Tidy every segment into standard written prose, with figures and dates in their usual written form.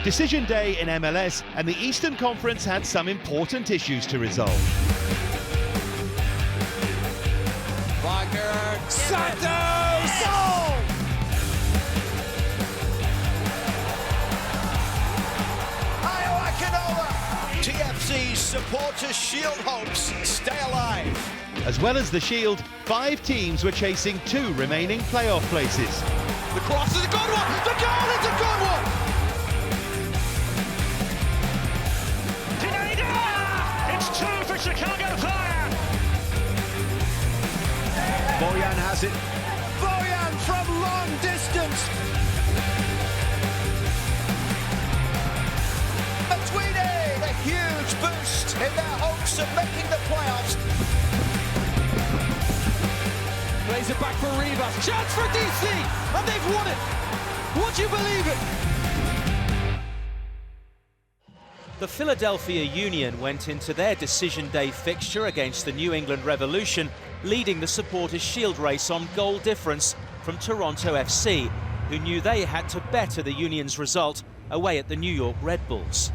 Decision day in MLS, and the Eastern Conference had some important issues to resolve. Wagner, Santos! Goal! Iowa Canola! TFC's Supporters Shield hopes stay alive. As well as the Shield, 5 teams were chasing 2 remaining playoff places. The cross is a good one! The goal is a good one! It's 2 for Chicago Fire! Bojan has it. Bojan from long distance. Tweedy, a huge boost in their hopes of making the playoffs. Plays it back for Rivas. Chance for DC, and they've won it. Would you believe it? The Philadelphia Union went into their decision day fixture against the New England Revolution, leading the Supporters Shield race on goal difference from Toronto FC, who knew they had to better the Union's result away at the New York Red Bulls.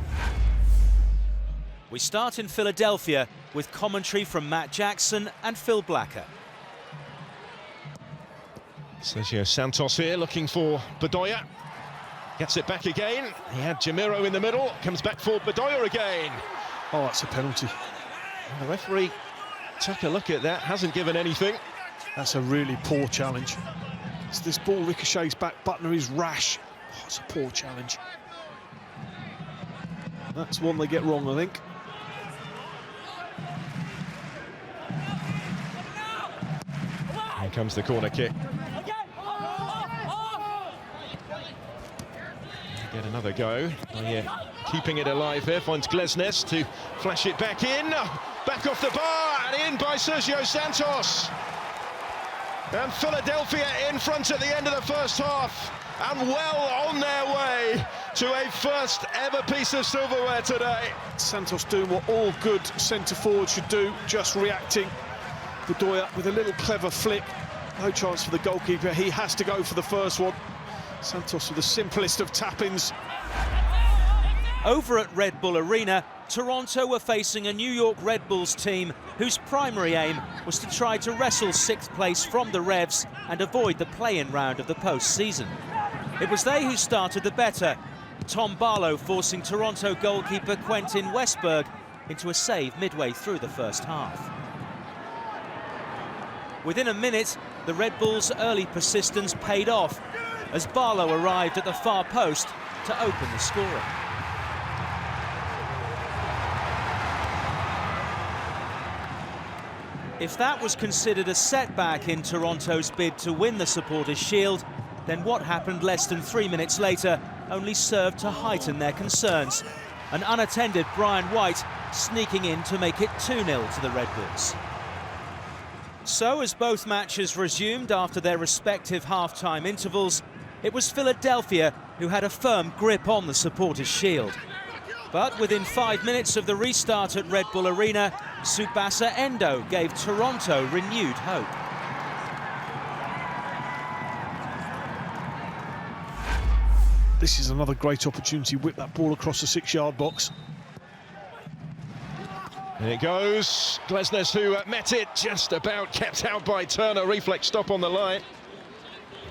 We start in Philadelphia with commentary from Matt Jackson and Phil Blacker. Sergio Santos here looking for Bedoya. Gets it back again. He had Jamiro in the middle. Comes back for Bedoya again. Oh, that's a penalty. And the referee took a look at that, hasn't given anything. That's a really poor challenge. So this ball ricochets back. Butner is rash. Oh, it's a poor challenge. That's one they get wrong, I think. Here comes the corner kick. Get another go. Oh, yeah. Keeping it alive here, finds Glesnes to flash it back in. Back off the bar and in by Sergio Santos. And Philadelphia in front at the end of the first half, and well on their way to a first ever piece of silverware today. Santos doing what all good centre forwards should do, just reacting. Bedoya with a little clever flick. No chance for the goalkeeper. He has to go for the first one. Santos with the simplest of tap-ins. Over at Red Bull Arena, Toronto were facing a New York Red Bulls team whose primary aim was to try to wrestle 6th place from the Revs and avoid the play-in round of the postseason. It was they who started the better, Tom Barlow forcing Toronto goalkeeper Quentin Westberg into a save midway through the first half. Within a minute, the Red Bulls' early persistence paid off as Barlow arrived at the far post to open the scoring. If that was considered a setback in Toronto's bid to win the Supporters' Shield, then what happened less than 3 minutes later only served to heighten their concerns. An unattended Brian White sneaking in to make it 2-0 to the Red Bulls. So as both matches resumed after their respective half-time intervals, it was Philadelphia who had a firm grip on the Supporters' Shield. But within 5 minutes of the restart at Red Bull Arena, Tsubasa Endo gave Toronto renewed hope. This is another great opportunity. Whip that ball across the 6-yard box. And it goes. Glesnes, who met it, just about kept out by Turner. Reflex stop on the line.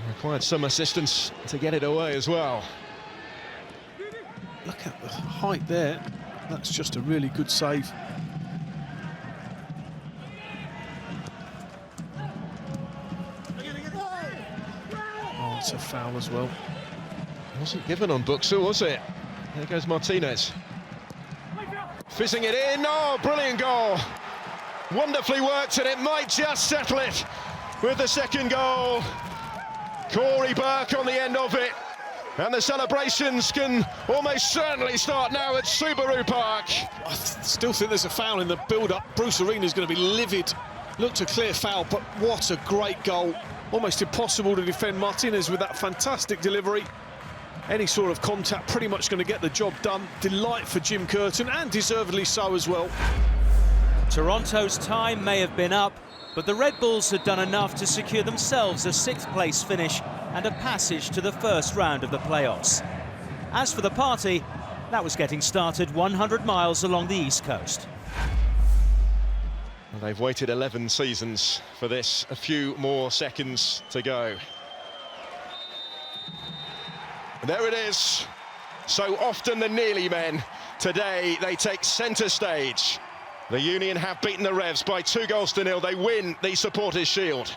Required some assistance to get it away as well. Look at the height there. That's just a really good save. Oh, it's a foul as well. Wasn't given on Buxu, was it? There goes Martinez. Fizzing it in. Oh, brilliant goal. Wonderfully worked, and it might just settle it with the second goal. Corey Burke on the end of it. And the celebrations can almost certainly start now at Subaru Park. I still think there's a foul in the build-up. Bruce Arena's going to be livid. Looked a clear foul, but what a great goal. Almost impossible to defend. Martinez with that fantastic delivery. Any sort of contact pretty much going to get the job done. Delight for Jim Curtin, and deservedly so as well. Toronto's time may have been up, but the Red Bulls had done enough to secure themselves a 6th place finish and a passage to the first round of the playoffs. As for the party, that was getting started 100 miles along the East Coast. Well, they've waited 11 seasons for this, a few more seconds to go. And there it is. So often the nearly men, today they take centre stage. The Union have beaten the Revs by 2-0. They win the Supporters' Shield.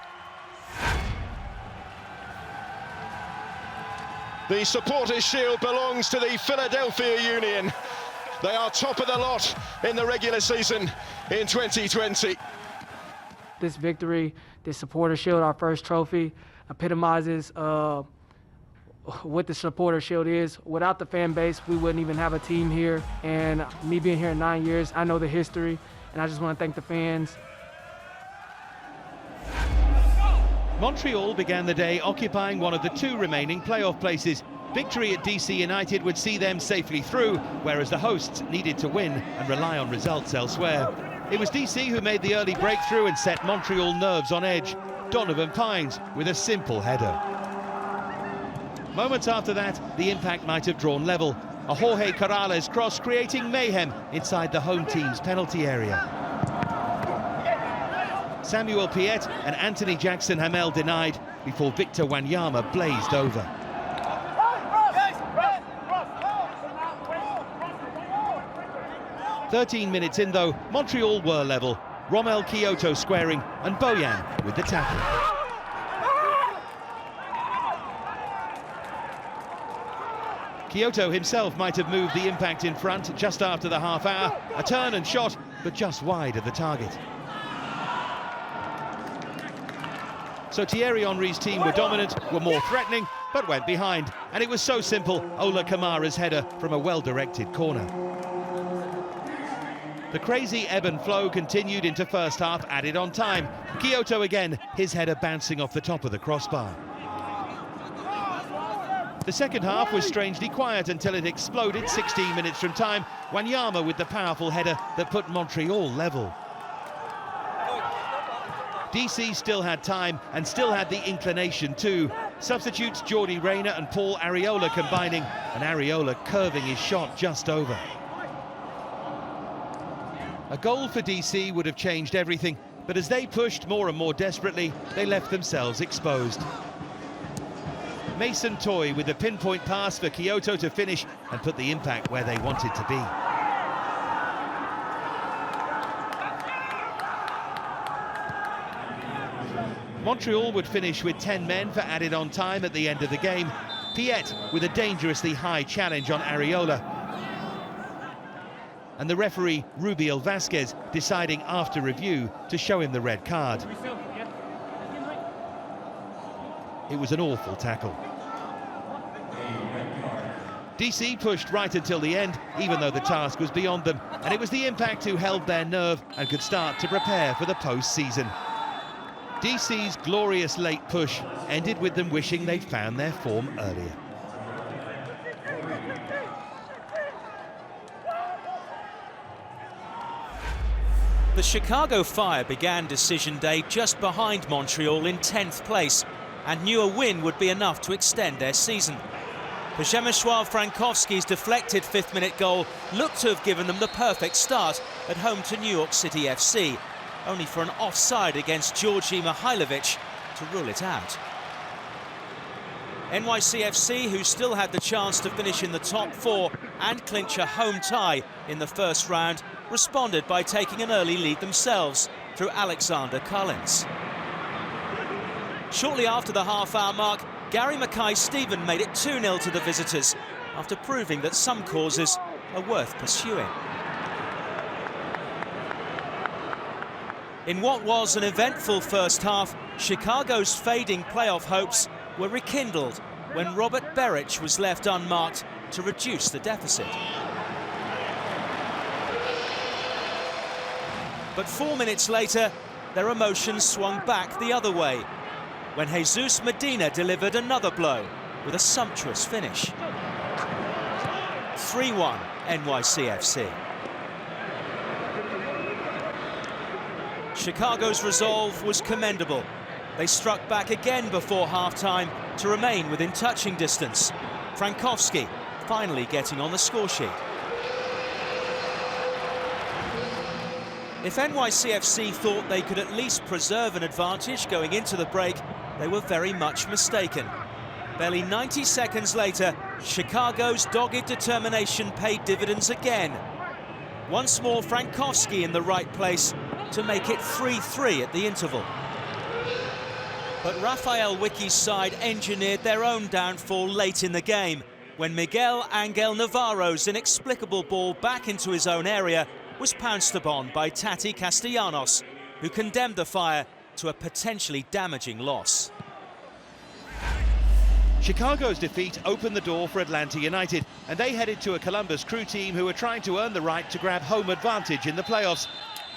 The Supporters' Shield belongs to the Philadelphia Union. They are top of the lot in the regular season in 2020. This victory, this Supporters' Shield, our first trophy, epitomizes what the Supporters' Shield is. Without the fan base, we wouldn't even have a team here. And me being here 9 years, I know the history, and I just want to thank the fans. Montreal began the day occupying one of the two remaining playoff places. Victory at DC United would see them safely through, whereas the hosts needed to win and rely on results elsewhere. It was DC who made the early breakthrough and set Montreal nerves on edge. Donovan Pines with a simple header. Moments after that, the impact might have drawn level. A Jorge Corrales cross creating mayhem inside the home team's penalty area. Samuel Piette and Anthony Jackson Hamel denied before Victor Wanyama blazed over. "13 minutes in though, Montreal were level. Romel Kyoto squaring and Bojan with the tackle. Kyoto himself might have moved the impact in front just after the half hour. A turn and shot, but just wide of the target. So Thierry Henry's team were dominant, were more threatening, but went behind. And it was so simple, Ola Kamara's header from a well-directed corner. The crazy ebb and flow continued into first half, added on time. Kyoto again, his header bouncing off the top of the crossbar. The second half was strangely quiet until it exploded 16 minutes from time. Wanyama with the powerful header that put Montreal level. DC still had time and still had the inclination too. Substitutes Jordi Reyna and Paul Arriola combining, and Arriola curving his shot just over. A goal for DC would have changed everything, but as they pushed more and more desperately, they left themselves exposed. Mason Toye with a pinpoint pass for Kyoto to finish and put the impact where they wanted to be. Montreal would finish with 10 men for added on time at the end of the game. Piette with a dangerously high challenge on Arriola. And the referee, Rubiel Vasquez, deciding after review to show him the red card. It was an awful tackle. DC pushed right until the end, even though the task was beyond them. And it was the impact who held their nerve and could start to prepare for the post-season. DC's glorious late push ended with them wishing they'd found their form earlier. The Chicago Fire began decision day just behind Montreal in 10th place and knew a win would be enough to extend their season. Przemysław Frankowski's deflected fifth-minute goal looked to have given them the perfect start at home to New York City FC, only for an offside against Georgi Mihailovic to rule it out. NYCFC, who still had the chance to finish in the top four and clinch a home tie in the first round, responded by taking an early lead themselves through Alexander Collins. Shortly after the half-hour mark, Gary Mackay-Steven made it 2-0 to the visitors after proving that some causes are worth pursuing. In what was an eventful first half, Chicago's fading playoff hopes were rekindled when Robert Beric was left unmarked to reduce the deficit. But 4 minutes later, their emotions swung back the other way when Jesus Medina delivered another blow with a sumptuous finish. 3-1 NYCFC. Chicago's resolve was commendable. They struck back again before half-time to remain within touching distance. Frankowski finally getting on the scoresheet. If NYCFC thought they could at least preserve an advantage going into the break, they were very much mistaken. Barely 90 seconds later, Chicago's dogged determination paid dividends again. Once more, Frankowski in the right place to make it 3-3 at the interval. But Rafael Wiki's side engineered their own downfall late in the game, when Miguel Angel Navarro's inexplicable ball back into his own area was pounced upon by Tati Castellanos, who condemned the Fire to a potentially damaging loss. Chicago's defeat opened the door for Atlanta United, and they headed to a Columbus Crew team who were trying to earn the right to grab home advantage in the playoffs.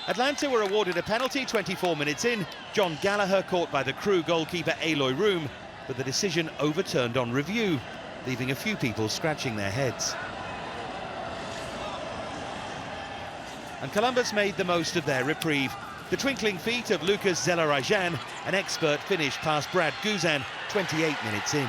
Atlanta were awarded a penalty 24 minutes in. John Gallagher caught by the Crew goalkeeper Aloy Room, but the decision overturned on review, leaving a few people scratching their heads. And Columbus made the most of their reprieve. The twinkling feet of Lucas Zelarajan, an expert finish past Brad Guzan, 28 minutes in.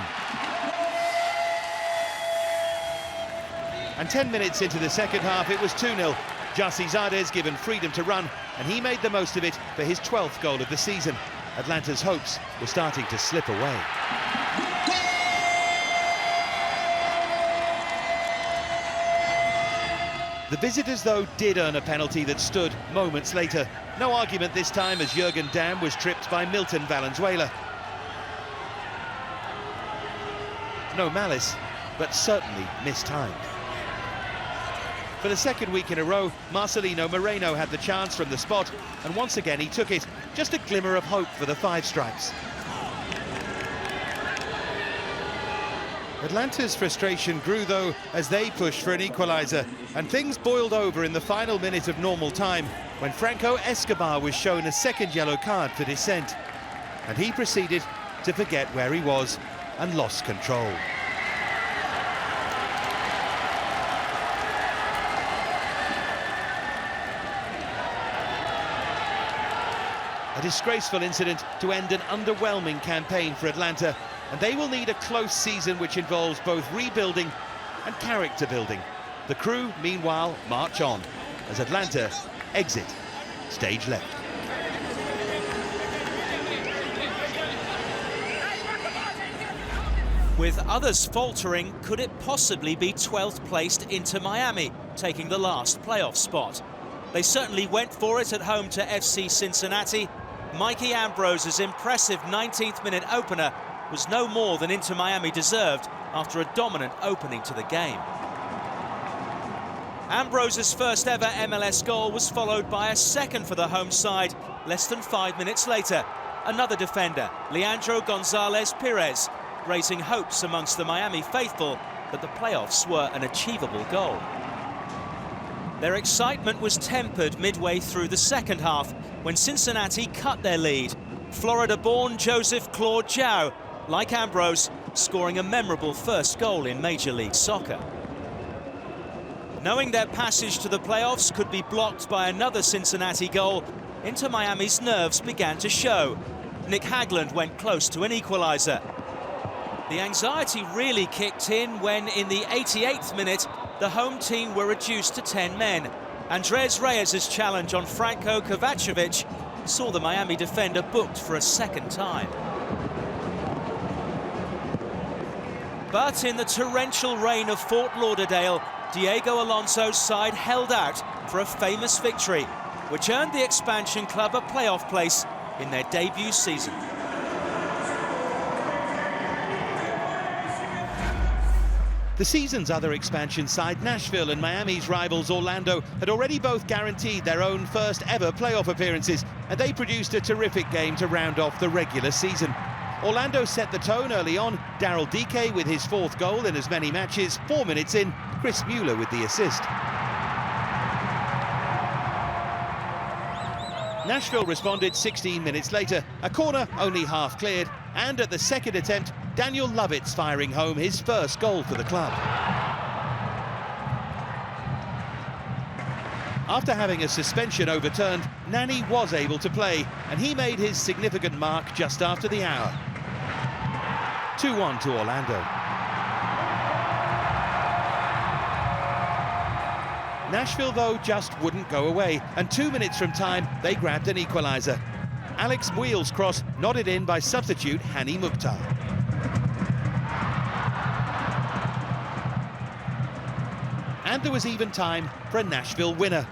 And 10 minutes into the second half, it was 2-0. Jarcy Zardes given freedom to run, and he made the most of it for his 12th goal of the season. Atlanta's hopes were starting to slip away. The visitors, though, did earn a penalty that stood moments later. No argument this time as Jurgen Damm was tripped by Milton Valenzuela. No malice, but certainly mistimed. For the second week in a row, Marcelino Moreno had the chance from the spot, and once again he took it. Just a glimmer of hope for the Five Stripes. Atlanta's frustration grew, though, as they pushed for an equaliser, and things boiled over in the final minute of normal time when Franco Escobar was shown a second yellow card for dissent. And he proceeded to forget where he was and lost control. A disgraceful incident to end an underwhelming campaign for Atlanta, and they will need a close season which involves both rebuilding and character building. The Crew, meanwhile, march on as Atlanta exit stage left. With others faltering, could it possibly be 12th placed Inter Miami, taking the last playoff spot? They certainly went for it at home to FC Cincinnati. Mikey Ambrose's impressive 19th minute opener was no more than Inter Miami deserved after a dominant opening to the game. Ambrose's first ever MLS goal was followed by a second for the home side less than 5 minutes later. Another defender, Leandro Gonzalez Perez, raising hopes amongst the Miami faithful that the playoffs were an achievable goal. Their excitement was tempered midway through the second half when Cincinnati cut their lead. Florida-born Joseph Claude Zhao, like Ambrose, scoring a memorable first goal in Major League Soccer. Knowing their passage to the playoffs could be blocked by another Cincinnati goal, Inter Miami's nerves began to show. Nick Hagland went close to an equaliser. The anxiety really kicked in when, in the 88th minute, the home team were reduced to 10 men. Andres Reyes' challenge on Franco Kovacevic saw the Miami defender booked for a second time. But in the torrential rain of Fort Lauderdale, Diego Alonso's side held out for a famous victory, which earned the expansion club a playoff place in their debut season. The season's other expansion side, Nashville, and Miami's rivals Orlando had already both guaranteed their own first ever playoff appearances, and they produced a terrific game to round off the regular season. Orlando set the tone early on, Daryl Dike with his 4th goal in as many matches. 4 minutes in, Chris Mueller with the assist. Nashville responded 16 minutes later, a corner only half cleared, and at the second attempt, Daniel Lovitz firing home his first goal for the club. After having a suspension overturned, Nani was able to play, and he made his significant mark just after the hour. 2-1 to Orlando. Nashville, though, just wouldn't go away, and 2 minutes from time, they grabbed an equaliser. Alex Muil's cross nodded in by substitute Hani Mukhtar. And there was even time for a Nashville winner.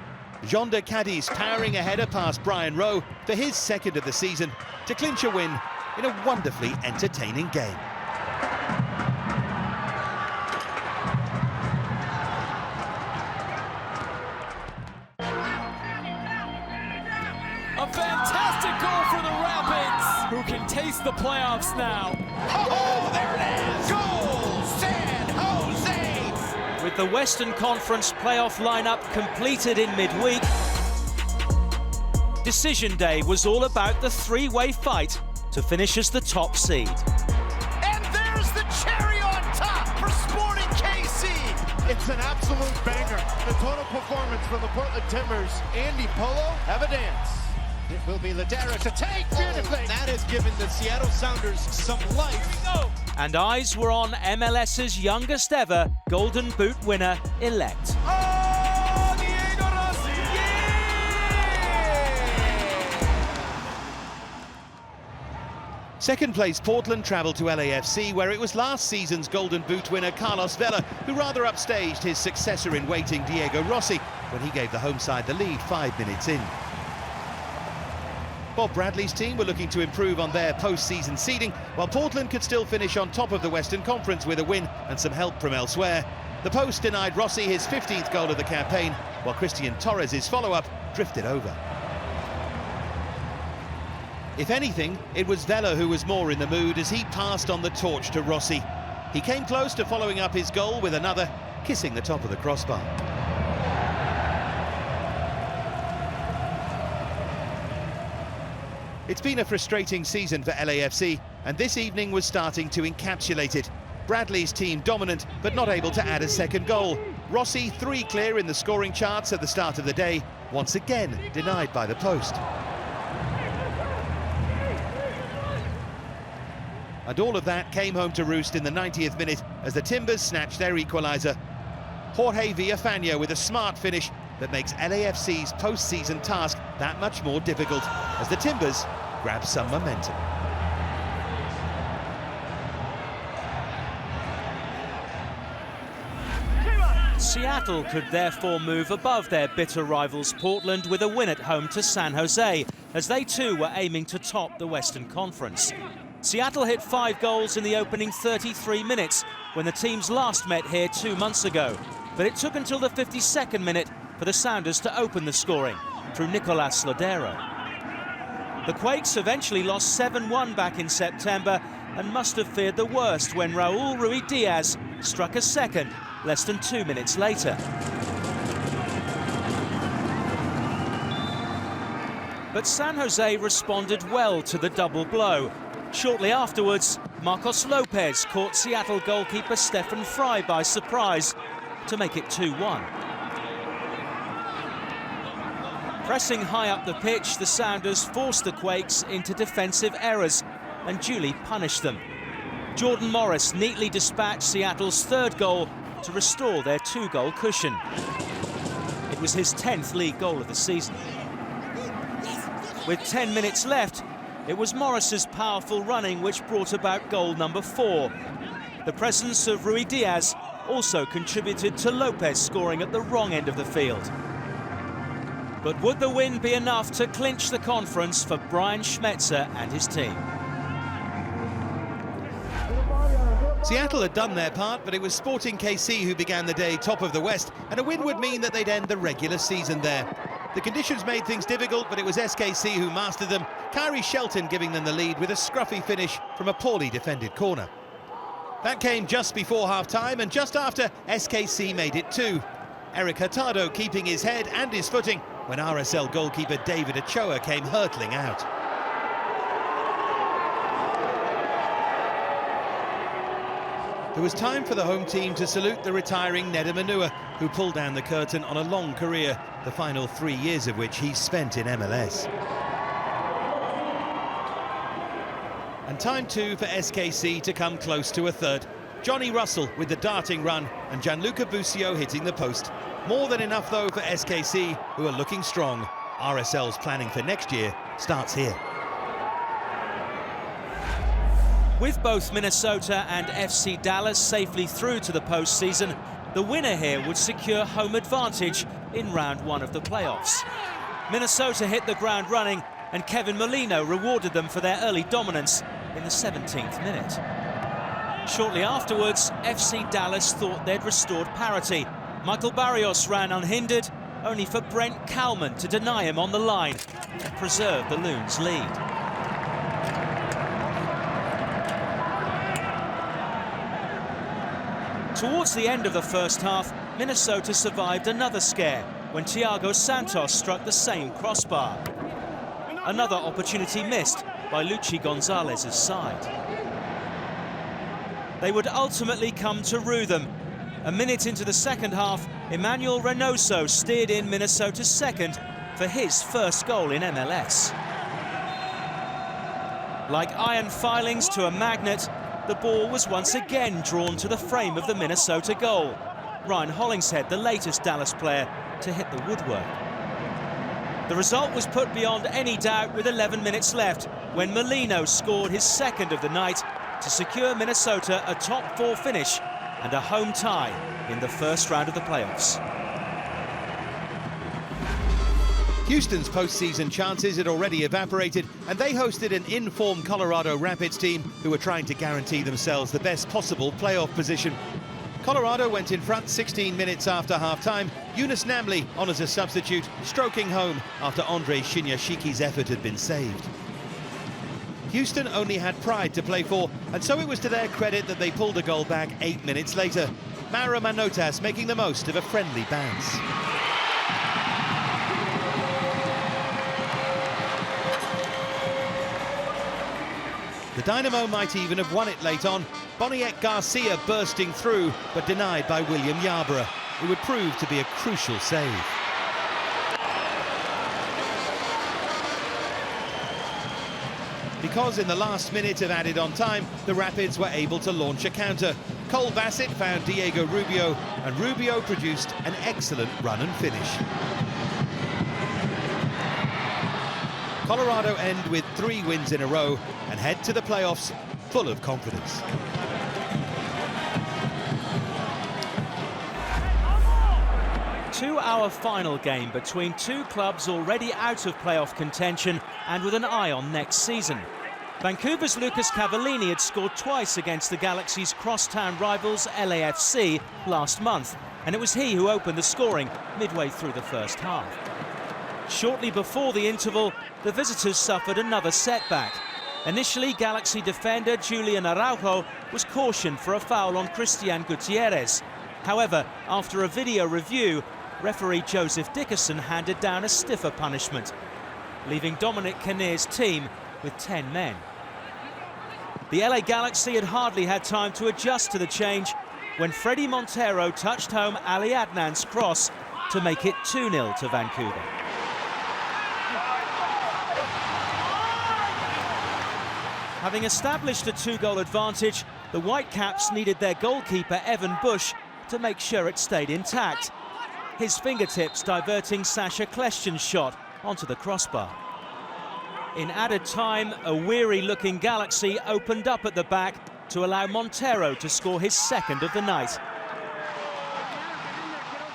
Jean de Cadiz powering a header past Brian Rowe for his second of the season to clinch a win in a wonderfully entertaining game. A fantastic goal for the Rapids, who can taste the playoffs now. Oh, there it is! Goal! San Jose! With the Western Conference playoff lineup completed in midweek, Decision Day was all about the three-way fight to finish as the top seed. And there's the cherry on top for Sporting KC! It's an absolute banger. The total performance for the Portland Timbers. Andy Polo have a dance. It will be Ladera to take beautifully. That has given the Seattle Sounders some life. And eyes were on MLS's youngest ever Golden Boot winner elect. Oh, Diego Rossi! Yeah! Second place Portland travelled to LAFC, where it was last season's Golden Boot winner Carlos Vela who rather upstaged his successor in waiting Diego Rossi when he gave the home side the lead 5 minutes in. Bob Bradley's team were looking to improve on their post-season seeding, while Portland could still finish on top of the Western Conference with a win and some help from elsewhere. The post denied Rossi his 15th goal of the campaign, while Christian Torres' follow-up drifted over. If anything, it was Vela who was more in the mood as he passed on the torch to Rossi. He came close to following up his goal with another, kissing the top of the crossbar. It's been a frustrating season for LAFC, and this evening was starting to encapsulate it. Bradley's team dominant, but not able to add a second goal. Rossi 3 clear in the scoring charts at the start of the day, once again denied by the post. And all of that came home to roost in the 90th minute as the Timbers snatched their equaliser. Jorge Villafaña with a smart finish that makes LAFC's post-season task that much more difficult as the Timbers grab some momentum. Seattle could therefore move above their bitter rivals Portland with a win at home to San Jose, as they too were aiming to top the Western Conference. Seattle hit 5 goals in the opening 33 minutes when the teams last met here 2 months ago, but it took until the 52nd minute for the Sounders to open the scoring through Nicolas Lodeiro. The Quakes eventually lost 7-1 back in September and must have feared the worst when Raul Ruiz-Diaz struck a second less than 2 minutes later. But San Jose responded well to the double blow. Shortly afterwards, Marcos Lopez caught Seattle goalkeeper Stefan Frei by surprise to make it 2-1. Pressing high up the pitch, the Sounders forced the Quakes into defensive errors and duly punished them. Jordan Morris neatly dispatched Seattle's 3rd goal to restore their 2-goal cushion. It was his 10th league goal of the season. With 10 minutes left, it was Morris's powerful running which brought about goal number 4. The presence of Ruiz-Diaz also contributed to Lopez scoring at the wrong end of the field. But would the win be enough to clinch the conference for Brian Schmetzer and his team? Seattle had done their part, but it was Sporting KC who began the day top of the West, and a win would mean that they'd end the regular season there. The conditions made things difficult, but it was SKC who mastered them, Kyrie Shelton giving them the lead with a scruffy finish from a poorly defended corner. That came just before half-time and just after SKC made it 2. Eric Hurtado keeping his head and his footing when RSL goalkeeper David Ochoa came hurtling out. There was time for the home team to salute the retiring Neda Manua, who pulled down the curtain on a long career, the final 3 years of which he spent in MLS. And time too for SKC to come close to a third. Johnny Russell with the darting run and Gianluca Busio hitting the post. More than enough though for SKC, who are looking strong. RSL's planning for next year starts here. With both Minnesota and FC Dallas safely through to the postseason, the winner here would secure home advantage in round one of the playoffs. Minnesota hit the ground running and Kevin Molino rewarded them for their early dominance in the 17th minute. Shortly afterwards, FC Dallas thought they'd restored parity. Michael Barrios ran unhindered, only for Brent Kalman to deny him on the line and preserve the Loons' lead. Towards the end of the first half, Minnesota survived another scare when Thiago Santos struck the same crossbar. Another opportunity missed by Luchi Gonzalez's side. They would ultimately come to rue them. A minute into the second half, Emmanuel Reynoso steered in Minnesota's second for his first goal in MLS. Like iron filings to a magnet, the ball was once again drawn to the frame of the Minnesota goal. Ryan Hollingshead, the latest Dallas player to hit the woodwork. The result was put beyond any doubt with 11 minutes left when Molino scored his second of the night to secure Minnesota a top four finish and a home tie in the first round of the playoffs. Houston's postseason chances had already evaporated, and they hosted an in-form Colorado Rapids team who were trying to guarantee themselves the best possible playoff position. Colorado went in front 16 minutes after half-time. Yunus Namli on as a substitute, stroking home after Andre Shinyashiki's effort had been saved. Houston only had pride to play for, and so it was to their credit that they pulled a goal back 8 minutes later. Mauro Manotas making the most of a friendly bounce. The Dynamo might even have won it late on. Boniek Garcia bursting through, but denied by William Yarborough. It would prove to be a crucial save. Because in the last minute of added on time, the Rapids were able to launch a counter. Cole Bassett found Diego Rubio, and Rubio produced an excellent run and finish. Colorado end with 3 wins in a row and head to the playoffs full of confidence. Two-hour final game between two clubs already out of playoff contention and with an eye on next season. Vancouver's Lucas Cavallini had scored twice against the Galaxy's crosstown rivals LAFC last month, and it was he who opened the scoring midway through the first half. Shortly before the interval, the visitors suffered another setback. Initially, Galaxy defender Julian Araujo was cautioned for a foul on Christian Gutierrez. However, after a video review, referee Joseph Dickerson handed down a stiffer punishment, leaving Dominic Kinnear's team with 10 men. The LA Galaxy had hardly had time to adjust to the change when Freddie Montero touched home Ali Adnan's cross to make it 2-0 to Vancouver. Having established a 2-goal advantage, the Whitecaps needed their goalkeeper Evan Bush to make sure it stayed intact. His fingertips diverting Sasha Kleshchen's shot onto the crossbar. In added time, a weary-looking Galaxy opened up at the back to allow Montero to score his second of the night.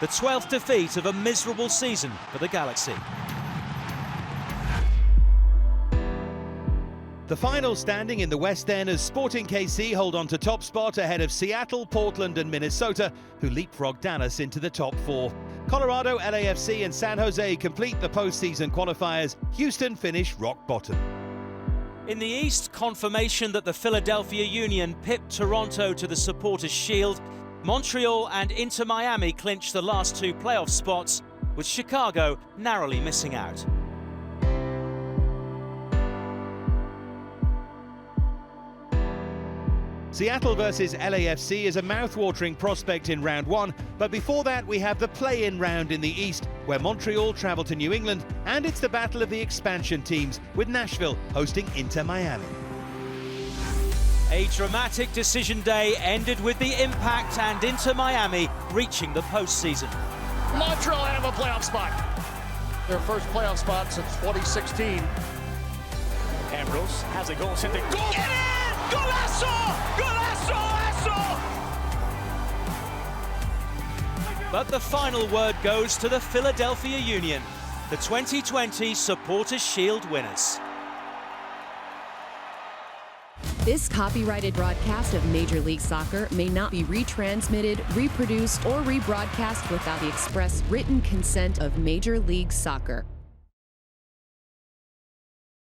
The 12th defeat of a miserable season for the Galaxy. The final standing in the West End as Sporting KC hold on to top spot ahead of Seattle, Portland and Minnesota, who leapfrog Dallas into the top 4. Colorado, LAFC and San Jose complete the postseason qualifiers. Houston finish rock bottom. In the East, confirmation that the Philadelphia Union pipped Toronto to the Supporters' Shield. Montreal and Inter Miami clinch the last 2 playoff spots, with Chicago narrowly missing out. Seattle versus LAFC is a mouth-watering prospect in round 1, but before that we have the play-in round in the East, where Montreal travel to New England, and it's the battle of the expansion teams, with Nashville hosting Inter Miami. A dramatic decision day ended with the Impact and Inter Miami reaching the postseason. Montreal have a playoff spot. Their first playoff spot since 2016. Ambrose has a goal sent to goal. Get in! Golazo! Golazo! But the final word goes to the Philadelphia Union, the 2020 Supporters' Shield winners. This copyrighted broadcast of Major League Soccer may not be retransmitted, reproduced, or rebroadcast without the express written consent of Major League Soccer.